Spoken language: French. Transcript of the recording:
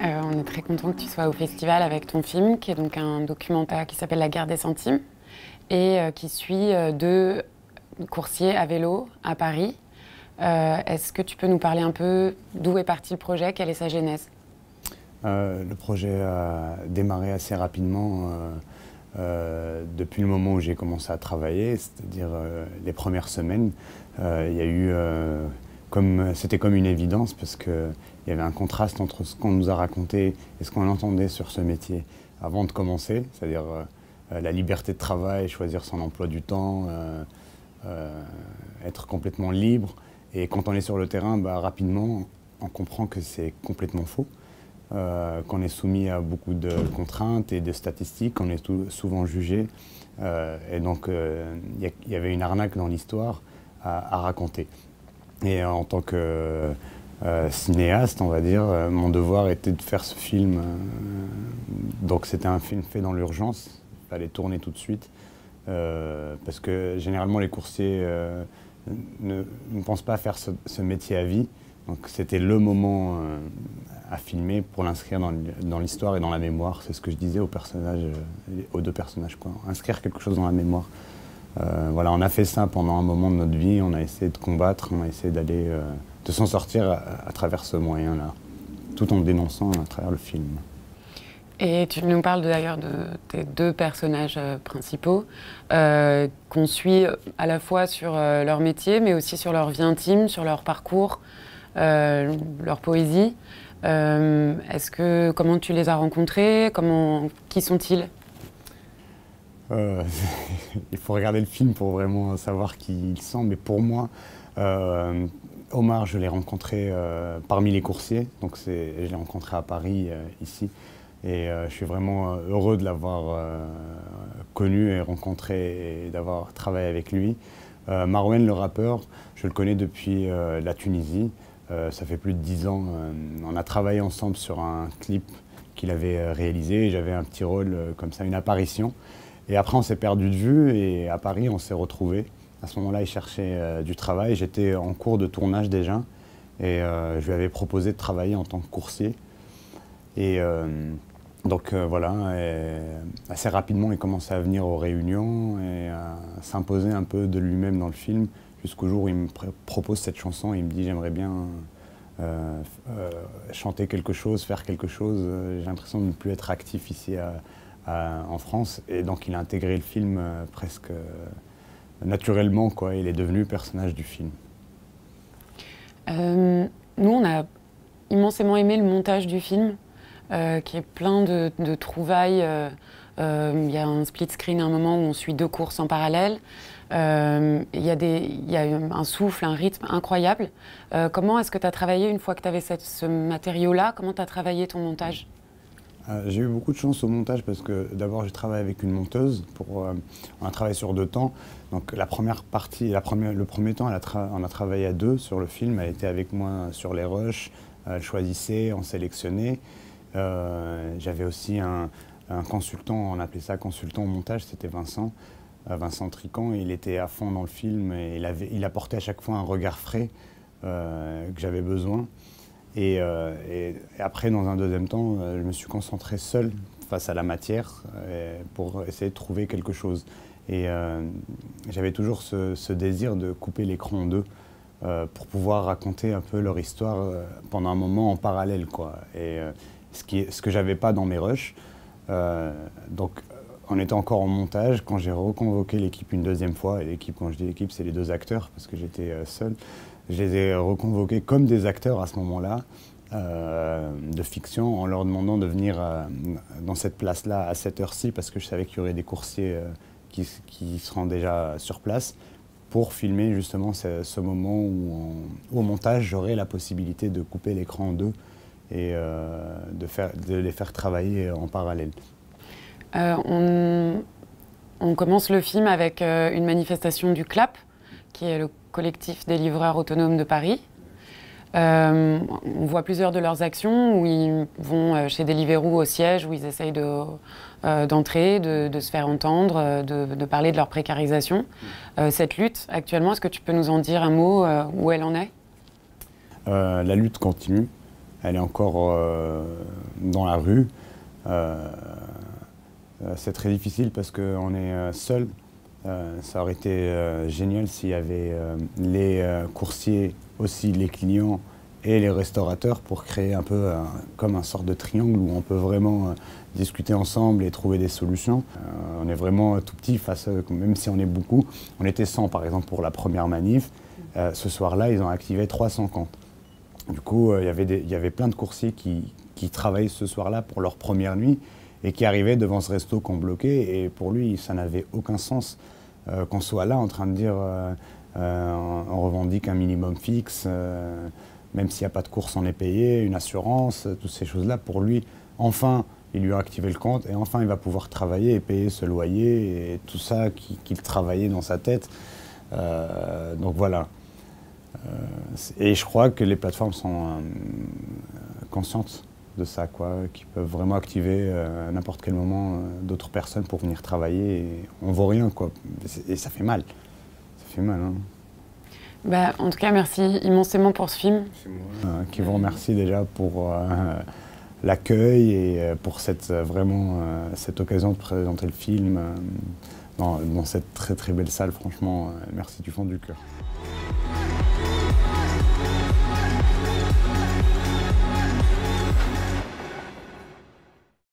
On est très content que tu sois au festival avec ton film, qui est donc un documentaire qui s'appelle La guerre des centimes et qui suit deux coursiers à vélo à Paris. Est-ce que tu peux nous parler un peu d'où est parti le projet, quelle est sa genèse? Le projet a démarré assez rapidement depuis le moment où j'ai commencé à travailler, c'est-à-dire les premières semaines. Il y a eu, c'était comme une évidence parce qu'il y avait un contraste entre ce qu'on nous a raconté et ce qu'on entendait sur ce métier avant de commencer, c'est-à-dire la liberté de travail, choisir son emploi du temps, être complètement libre. Et quand on est sur le terrain, rapidement, on comprend que c'est complètement faux. Qu'on est soumis à beaucoup de contraintes et de statistiques, qu'on est souvent jugé. Et donc, il y avait une arnaque dans l'histoire à raconter. Et en tant que cinéaste, on va dire, mon devoir était de faire ce film. Donc c'était un film fait dans l'urgence, il fallait tourner tout de suite. Parce que généralement, les coursiers ne pensent pas faire ce métier à vie. Donc c'était le moment à filmer pour l'inscrire dans l'histoire et dans la mémoire. C'est ce que je disais aux personnages, aux deux personnages, quoi. Inscrire quelque chose dans la mémoire. Voilà, on a fait ça pendant un moment de notre vie. On a essayé de combattre, on a essayé de s'en sortir à travers ce moyen-là, tout en dénonçant à travers le film. Et tu nous parles d'ailleurs de tes deux personnages principaux, qu'on suit à la fois sur leur métier, mais aussi sur leur vie intime, sur leur parcours, leur poésie. Comment tu les as rencontrés? Qui sont-ils? Il faut regarder le film pour vraiment savoir qui ils sont, mais pour moi, Omar, je l'ai rencontré parmi les coursiers, donc je l'ai rencontré à Paris, ici, et je suis vraiment heureux de l'avoir connu et rencontré et d'avoir travaillé avec lui. Marouane, le rappeur, je le connais depuis la Tunisie. Ça fait plus de 10 ans. On a travaillé ensemble sur un clip qu'il avait réalisé. J'avais un petit rôle comme ça, une apparition. Et après, on s'est perdu de vue et à Paris, on s'est retrouvés. À ce moment-là, il cherchait du travail. J'étais en cours de tournage déjà. Et je lui avais proposé de travailler en tant que coursier. Et donc voilà, assez rapidement, il commençait à venir aux réunions et à s'imposer un peu de lui-même dans le film. Jusqu'au jour où il me propose cette chanson et il me dit j'aimerais bien chanter quelque chose, faire quelque chose. J'ai l'impression de ne plus être actif ici en France. Et donc il a intégré le film presque naturellement, quoi. Il est devenu personnage du film. Nous, on a immensément aimé le montage du film, qui est plein de trouvailles. Il y a un split screen à un moment où on suit deux courses en parallèle. Il y a un souffle, un rythme incroyable. Comment est-ce que tu as travaillé une fois que tu avais ce matériau-là? Comment tu as travaillé ton montage? J'ai eu beaucoup de chance au montage parce que d'abord j'ai travaillé avec une monteuse. On a travaillé sur 2 temps. Donc la première partie, le premier temps, on a travaillé à 2 sur le film. Elle était avec moi sur les rushs, elle choisissait, on sélectionnait. J'avais aussi un consultant, on appelait ça consultant au montage, c'était Vincent Trican. Il était à fond dans le film et il apportait à chaque fois un regard frais que j'avais besoin. Et après, dans un deuxième temps, je me suis concentré seul face à la matière pour essayer de trouver quelque chose. Et j'avais toujours ce désir de couper l'écran en deux pour pouvoir raconter un peu leur histoire pendant un moment en parallèle, quoi. Et ce que j'avais pas dans mes rushs. Donc, on était encore en montage quand j'ai reconvoqué l'équipe une deuxième fois. Et l'équipe, quand je dis l'équipe, c'est les 2 acteurs parce que j'étais seul. Je les ai reconvoqués comme des acteurs à ce moment-là, de fiction, en leur demandant de venir dans cette place-là à cette heure-ci, parce que je savais qu'il y aurait des coursiers qui seront déjà sur place, pour filmer justement ce moment où au montage, j'aurais la possibilité de couper l'écran en 2 et de les faire travailler en parallèle. On commence le film avec une manifestation du CLAP, qui est le collectif des livreurs autonomes de Paris. On voit plusieurs de leurs actions où ils vont chez Deliveroo au siège, où ils essayent d'entrer, de se faire entendre, de parler de leur précarisation. Cette lutte, actuellement, est-ce que tu peux nous en dire un mot, où elle en est? La lutte continue. elle est encore dans la rue. C'est très difficile parce qu'on est seul. Ça aurait été génial s'il y avait les coursiers, aussi les clients et les restaurateurs pour créer un peu comme un sort de triangle où on peut vraiment discuter ensemble et trouver des solutions. On est vraiment tout petit face, même si on est beaucoup. On était 100 par exemple pour la première manif. Ce soir-là, ils ont activé 300 comptes. Du coup, il y avait plein de coursiers qui travaillaient ce soir-là pour leur première nuit et qui arrivaient devant ce resto qu'on bloquait. Et pour lui, ça n'avait aucun sens qu'on soit là en train de dire on revendique un minimum fixe, même s'il n'y a pas de course, on est payé, une assurance, toutes ces choses-là. Pour lui, enfin, il lui a activé le compte et enfin, il va pouvoir travailler et payer ce loyer et tout ça qu'il travaillait dans sa tête. Donc voilà. Et je crois que les plateformes sont conscientes de ça, quoi, qui peuvent vraiment activer à n'importe quel moment d'autres personnes pour venir travailler. Et on vaut rien, quoi. Et ça fait mal. Ça fait mal, hein. Bah, en tout cas, merci immensément pour ce film. C'est moi qui vous remercie déjà pour l'accueil et pour vraiment cette occasion de présenter le film dans cette très très belle salle. Franchement, merci du fond du cœur.